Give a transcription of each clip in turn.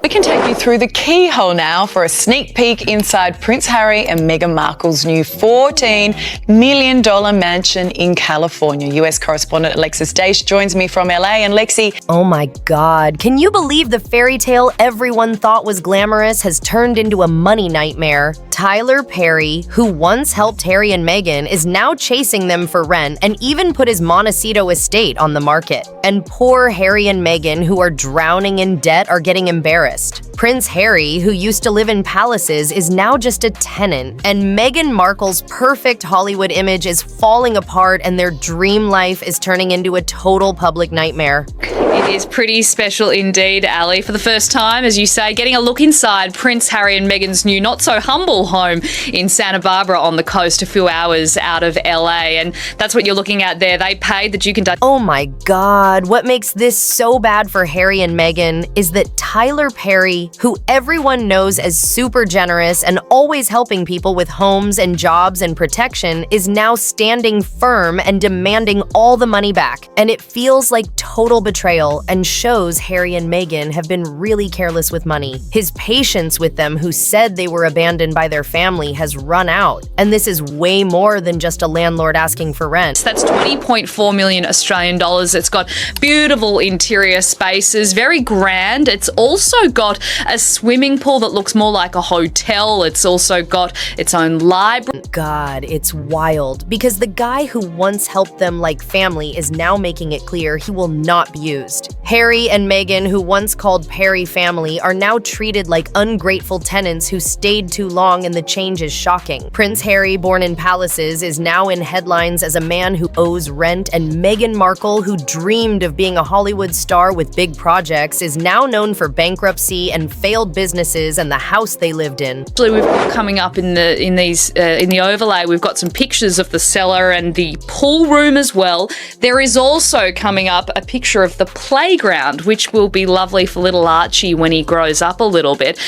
We can take you through the keyhole now for a sneak peek inside Prince Harry and Meghan Markle's new $14 million mansion in California. US correspondent Alexis Daish joins me from LA. And Lexi... Oh my God, can you believe the fairy tale everyone thought was glamorous has turned into a money nightmare? Tyler Perry, who once helped Harry and Meghan, is now chasing them for rent and even put his Montecito estate on the market. And poor Harry and Meghan, who are drowning in debt, are getting embarrassed. Prince Harry, who used to live in palaces, is now just a tenant. And Meghan Markle's perfect Hollywood image is falling apart and their dream life is turning into a total public nightmare. It is pretty special indeed, Ali. For the first time, as you say, getting a look inside Prince Harry and Meghan's new not-so-humble home in Santa Barbara on the coast, a few hours out of LA. And that's what you're looking at there. They paid the Duke and Duchess. Oh my God, what makes this so bad for Harry and Meghan is that Tyler Perry, who everyone knows as super generous and always helping people with homes and jobs and protection, is now standing firm and demanding all the money back. And it feels like total betrayal and shows Harry and Meghan have been really careless with money. His patience with them, who said they were abandoned by their family, has run out. And this is way more than just a landlord asking for rent. That's 20.4 million Australian dollars. It's got beautiful interior spaces, very grand. It's also got a swimming pool that looks more like a hotel. It's also got its own library. God, it's wild, because the guy who once helped them like family is now making it clear he will not be used. Harry and Meghan, who once called Perry family, are now treated like ungrateful tenants who stayed too long, and the change is shocking. Prince Harry, born in palaces, is now in headlines as a man who owes rent, and Meghan Markle, who dreamed of being a Hollywood star with big projects, is now known for bankruptcy and failed businesses and the house they lived in. Actually, we've got coming up in the overlay, we've got some pictures of the cellar and the pool room as well. There is also coming up a picture of the playground, which will be lovely for little Archie when he grows up a little bit.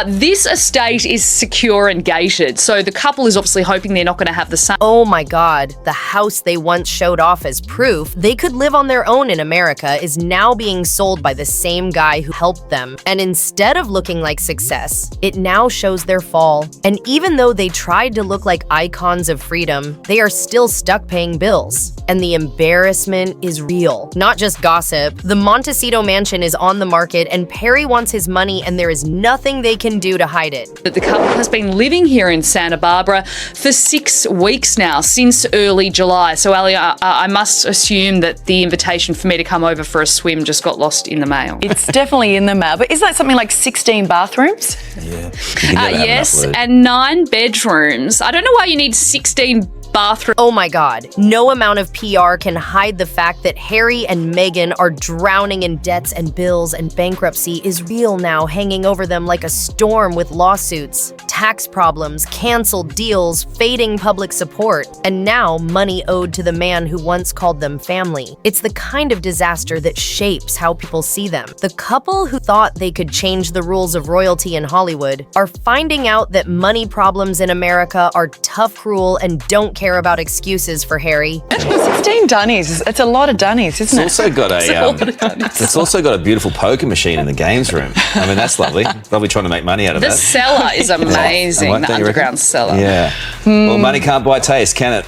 This estate is secure and gated, so the couple is obviously hoping they're not going to have the same. Oh my God, the house they once showed off as proof they could live on their own in America is now being sold by the same guy who helped them. And instead of looking like success, it now shows their fall. And even though they tried to look like icons of freedom, they are still stuck paying bills. And the embarrassment is real, not just gossip. The Montecito mansion is on the market and Perry wants his money, and there is nothing they can do to hide it. The couple has been living here in Santa Barbara for 6 weeks now, since early July. So, Ali, I must assume that the invitation for me to come over for a swim just got lost in the mail. It's definitely in the mail, but is that something like 16 bathrooms? Yeah. Yes, and 9 bedrooms. I don't know why you need 16 bathroom. Oh my God, no amount of PR can hide the fact that Harry and Meghan are drowning in debts and bills, and bankruptcy is real now, hanging over them like a storm with lawsuits, tax problems, canceled deals, fading public support, and now money owed to the man who once called them family. It's the kind of disaster that shapes how people see them. The couple who thought they could change the rules of royalty in Hollywood are finding out that money problems in America are tough, cruel, and don't care about excuses for Harry. 16 dunnies. It's a lot of dunnies, isn't it? It's also got a beautiful poker machine in the games room. I mean, that's lovely. Lovely trying to make money out of The that. cellar is amazing, the underground cellar. Yeah. Well, money can't buy taste, can it?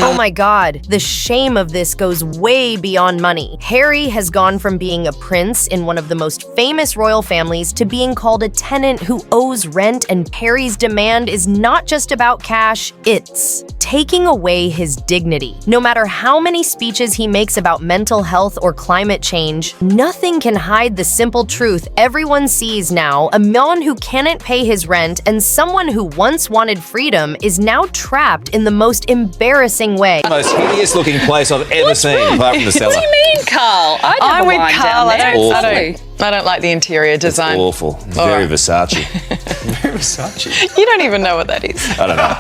Oh my God, the shame of this goes way beyond money. Harry has gone from being a prince in one of the most famous royal families to being called a tenant who owes rent, and Perry's demand is not just about cash, it's taking away his dignity. No matter how many speeches he makes about mental health or climate change, nothing can hide the simple truth everyone sees now. A man who can't pay his rent and someone who once wanted freedom is now trapped in the most embarrassing way. The most hideous looking place I've ever seen, apart from the cellar. What do you mean, Carl? I'm with Carl. I I don't like the interior design. It's awful. Very Versace. Versace. You don't even know what that is. I don't know.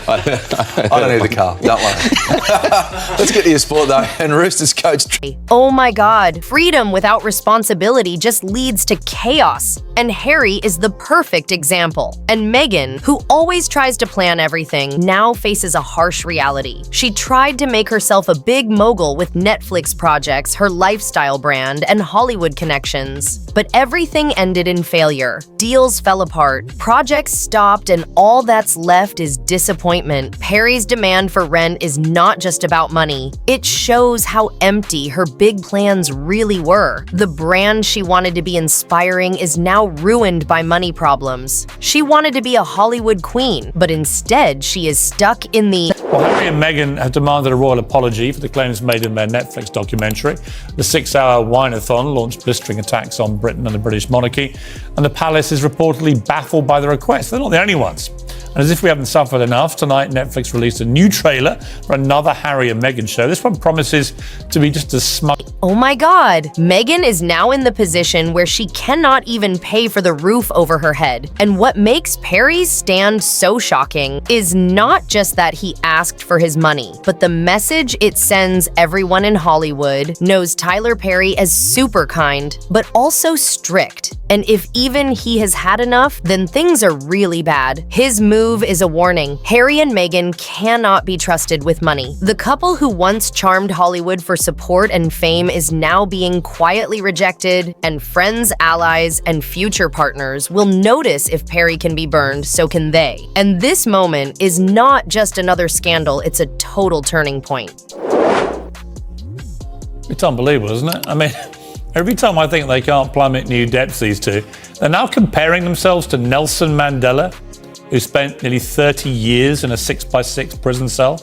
I don't need the car. Don't worry. Let's get to your sport though. And Roosters coach. Oh my God, freedom without responsibility just leads to chaos. And Harry is the perfect example. And Meghan, who always tries to plan everything, now faces a harsh reality. She tried to make herself a big mogul with Netflix projects, her lifestyle brand, and Hollywood connections. But everything ended in failure. Deals fell apart, projects stopped, and all that's left is disappointment. Harry's demand for rent is not just about money. It shows how empty her big plans really were. The brand she wanted to be inspiring is now ruined by money problems. She wanted to be a Hollywood queen, but instead she is stuck in the... Well, Harry and Meghan have demanded a royal apology for the claims made in their Netflix documentary. The 6-hour wine-a-thon launched blistering attacks on Britain and the British monarchy, and the palace is reportedly baffled by the request. They're not the only ones. And as if we haven't suffered enough, tonight Netflix released a new trailer for another Harry and Meghan show. This one promises to be just as smug. Oh my God, Meghan is now in the position where she cannot even pay for the roof over her head. And what makes Perry's stand so shocking is not just that he asked for his money, but the message it sends everyone in Hollywood knows Tyler Perry as super kind, but also strict. And if even he has had enough, then things are really bad. His move is a warning. Harry and Meghan cannot be trusted with money. The couple who once charmed Hollywood for support and fame is now being quietly rejected, and friends, allies, and future partners will notice if Perry can be burned, so can they. And this moment is not just another scandal, it's a total turning point. It's unbelievable, isn't it? I mean, every time I think they can't plummet new depths, these two, they're now comparing themselves to Nelson Mandela, who spent nearly 30 years in a 6x6 prison cell.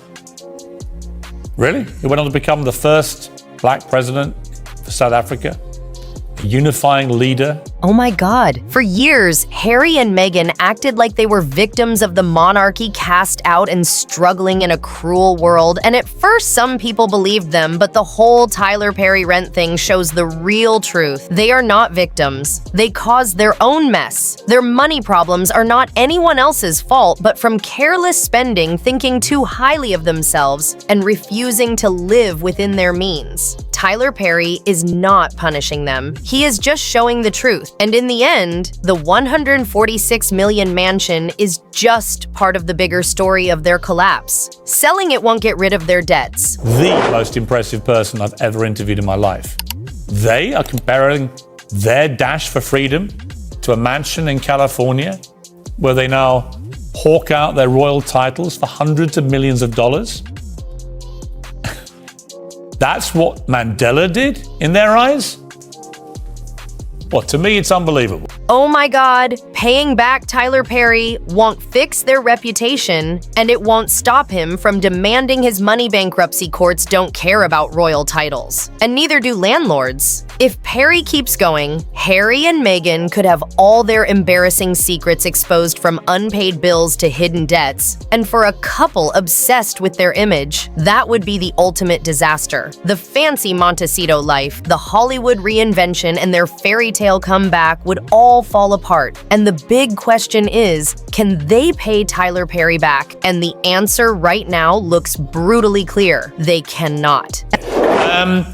Really? He went on to become the first black president for South Africa, a unifying leader. Oh my God. For years, Harry and Meghan acted like they were victims of the monarchy cast out and struggling in a cruel world. And at first, some people believed them, but the whole Tyler Perry rent thing shows the real truth. They are not victims. They caused their own mess. Their money problems are not anyone else's fault, but from careless spending, thinking too highly of themselves, and refusing to live within their means. Tyler Perry is not punishing them. He is just showing the truth. And in the end, the $146 million mansion is just part of the bigger story of their collapse. Selling it won't get rid of their debts. The most impressive person I've ever interviewed in my life. They are comparing their dash for freedom to a mansion in California where they now hawk out their royal titles for hundreds of millions of dollars. That's what Mandela did in their eyes? Well, to me, it's unbelievable. Oh my God, paying back Tyler Perry won't fix their reputation, and it won't stop him from demanding his money. Bankruptcy courts don't care about royal titles, and neither do landlords. If Perry keeps going, Harry and Meghan could have all their embarrassing secrets exposed, from unpaid bills to hidden debts. And for a couple obsessed with their image, that would be the ultimate disaster. The fancy Montecito life, the Hollywood reinvention, and their fairy tale comeback would all fall apart. And the big question is, can they pay Tyler Perry back? And the answer right now looks brutally clear. They cannot.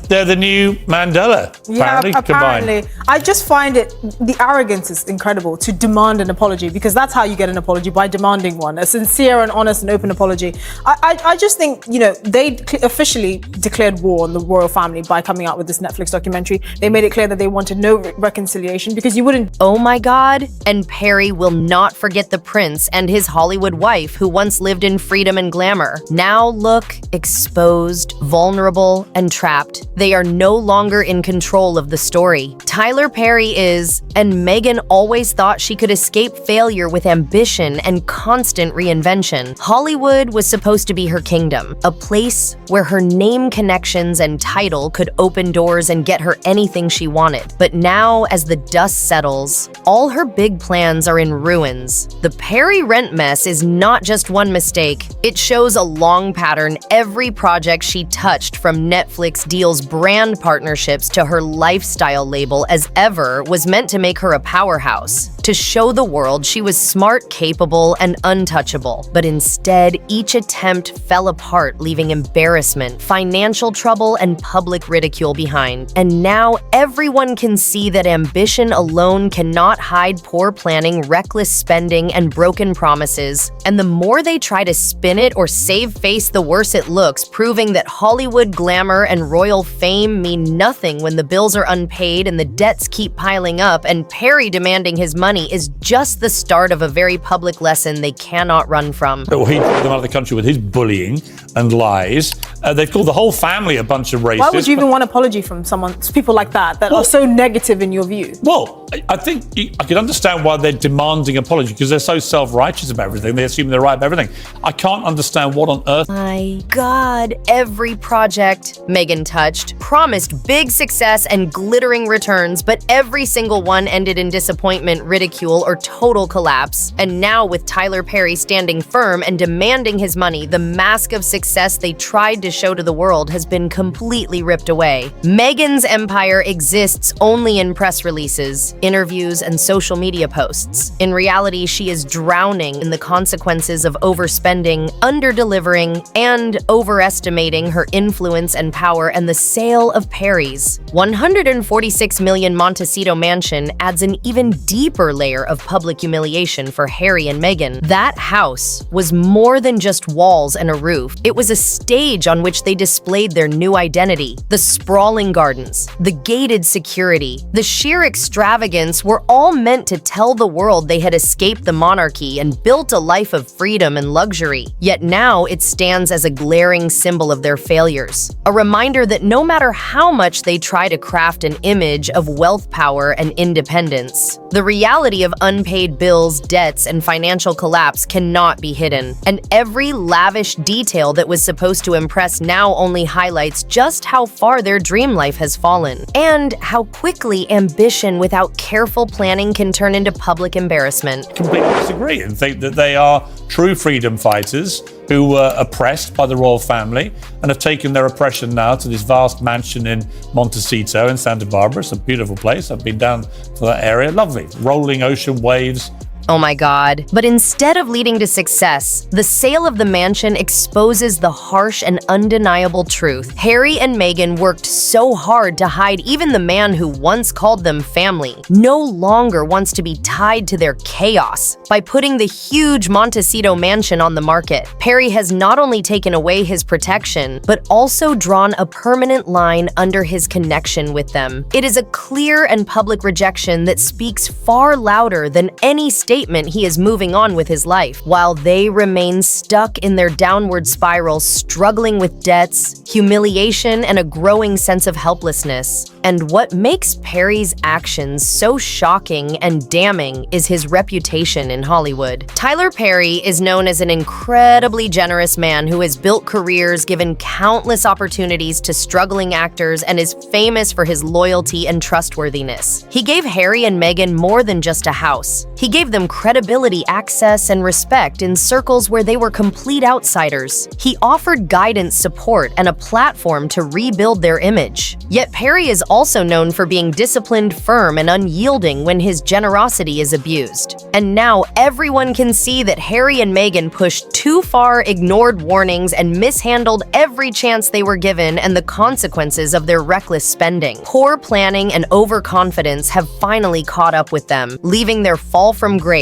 They're the new Mandela, apparently. Combined. I just find it, the arrogance is incredible to demand an apology, because that's how you get an apology, by demanding one, a sincere and honest and open apology. I just think, they officially declared war on the royal family by coming out with this Netflix documentary. They made it clear that they wanted no reconciliation, because you wouldn't. Oh my God. And Perry will not forget the prince and his Hollywood wife, who once lived in freedom and glamour. Now look exposed, vulnerable, and trapped. They are no longer in control of the story. Tyler Perry is, and Meghan always thought she could escape failure with ambition and constant reinvention. Hollywood was supposed to be her kingdom, a place where her name, connections, and title could open doors and get her anything she wanted. But now, as the dust settles, all her big plans are in ruins. The Perry rent mess is not just one mistake. It shows a long pattern. Every project she touched, from Netflix deals, brand partnerships, to her lifestyle label as ever, was meant to make her a powerhouse. to show the world she was smart, capable, and untouchable. But instead, each attempt fell apart, leaving embarrassment, financial trouble, and public ridicule behind. And now everyone can see that ambition alone cannot hide poor planning, reckless spending, and broken promises. And the more they try to spin it or save face, the worse it looks, proving that Hollywood glamour and royal fame mean nothing when the bills are unpaid and the debts keep piling up, and Perry demanding his money is just the start of a very public lesson they cannot run from. Well, he put them out of the country with his bullying and lies. They've called the whole family a bunch of racists. Why would you even want an apology from people like that are so negative in your view? Well, I think I can understand why they're demanding apology, because they're so self-righteous about everything. They assume they're right about everything. I can't understand what on earth. My God, every project Meghan touched promised big success and glittering returns, but every single one ended in disappointment, ridicule, or total collapse. And now, with Tyler Perry standing firm and demanding his money, the mask of success they tried to show to the world has been completely ripped away. Meghan's empire exists only in press releases, interviews, and social media posts. In reality, she is drowning in the consequences of overspending, under-delivering, and overestimating her influence and power, and the sale of Perry's $146 million Montecito mansion adds an even deeper layer of public humiliation for Harry and Meghan. That house was more than just walls and a roof. It was a stage on which they displayed their new identity. The sprawling gardens, the gated security, the sheer extravagance were all meant to tell the world they had escaped the monarchy and built a life of freedom and luxury. Yet now it stands as a glaring symbol of their failures. A reminder that no matter how much they try to craft an image of wealth, power, and independence, the reality of unpaid bills, debts, and financial collapse cannot be hidden. And every lavish detail that was supposed to impress now only highlights just how far their dream life has fallen, and how quickly ambition without careful planning can turn into public embarrassment. Completely disagree and think that they are true freedom fighters who were oppressed by the royal family and have taken their oppression now to this vast mansion in Montecito in Santa Barbara. It's a beautiful place. I've been down to that area. Lovely. Rolling ocean waves. Oh my God. But instead of leading to success, the sale of the mansion exposes the harsh and undeniable truth. Harry and Meghan worked so hard to hide even the man who once called them family no longer wants to be tied to their chaos. By putting the huge Montecito mansion on the market, Perry has not only taken away his protection, but also drawn a permanent line under his connection with them. It is a clear and public rejection that speaks far louder than any statement he is moving on with his life, while they remain stuck in their downward spiral, struggling with debts, humiliation, and a growing sense of helplessness. And what makes Perry's actions so shocking and damning is his reputation in Hollywood. Tyler Perry is known as an incredibly generous man who has built careers, given countless opportunities to struggling actors, and is famous for his loyalty and trustworthiness. He gave Harry and Meghan more than just a house. He gave them credibility, access, and respect in circles where they were complete outsiders. He offered guidance, support, and a platform to rebuild their image. Yet Perry is also known for being disciplined, firm, and unyielding when his generosity is abused. And now everyone can see that Harry and Meghan pushed too far, ignored warnings, and mishandled every chance they were given, and the consequences of their reckless spending. Poor planning and overconfidence have finally caught up with them, leaving their fall from grace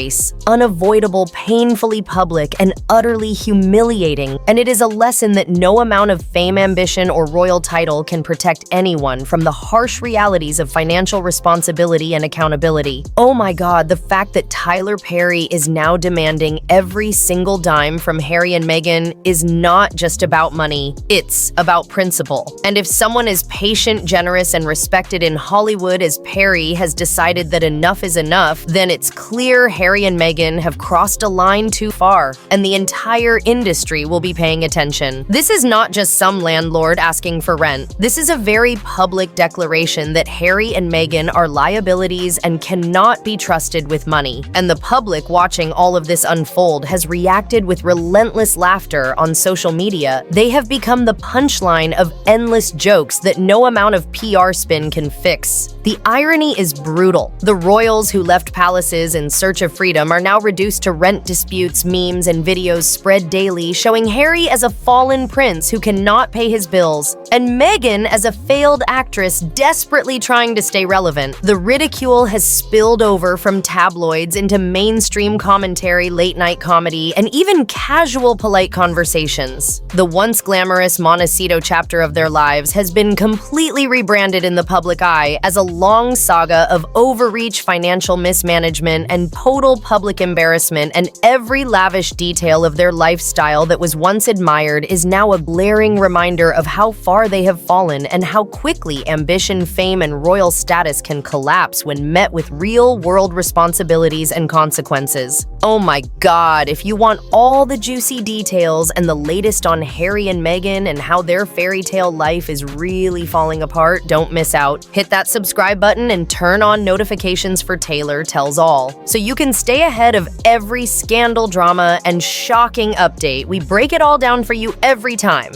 unavoidable, painfully public, and utterly humiliating. And it is a lesson that no amount of fame, ambition, or royal title can protect anyone from the harsh realities of financial responsibility and accountability. Oh my God, the fact that Tyler Perry is now demanding every single dime from Harry and Meghan is not just about money, it's about principle. And if someone as patient, generous, and respected in Hollywood as Perry has decided that enough is enough, then it's clear Harry and Meghan have crossed a line too far, and the entire industry will be paying attention. This is not just some landlord asking for rent. This is a very public declaration that Harry and Meghan are liabilities and cannot be trusted with money. And the public watching all of this unfold has reacted with relentless laughter on social media. They have become the punchline of endless jokes that no amount of PR spin can fix. The irony is brutal. The royals who left palaces in search of freedom are now reduced to rent disputes, memes, and videos spread daily showing Harry as a fallen prince who cannot pay his bills, and Meghan as a failed actress desperately trying to stay relevant. The ridicule has spilled over from tabloids into mainstream commentary, late-night comedy, and even casual polite conversations. The once glamorous Montecito chapter of their lives has been completely rebranded in the public eye as a long saga of overreach, financial mismanagement, and total public embarrassment, and every lavish detail of their lifestyle that was once admired is now a glaring reminder of how far they have fallen and how quickly ambition, fame, and royal status can collapse when met with real-world responsibilities and consequences. Oh my God, if you want all the juicy details and the latest on Harry and Meghan and how their fairy tale life is really falling apart, don't miss out. Hit that subscribe button and turn on notifications for Taylor Tells All, so you can stay ahead of every scandal, drama, and shocking update. We break it all down for you every time.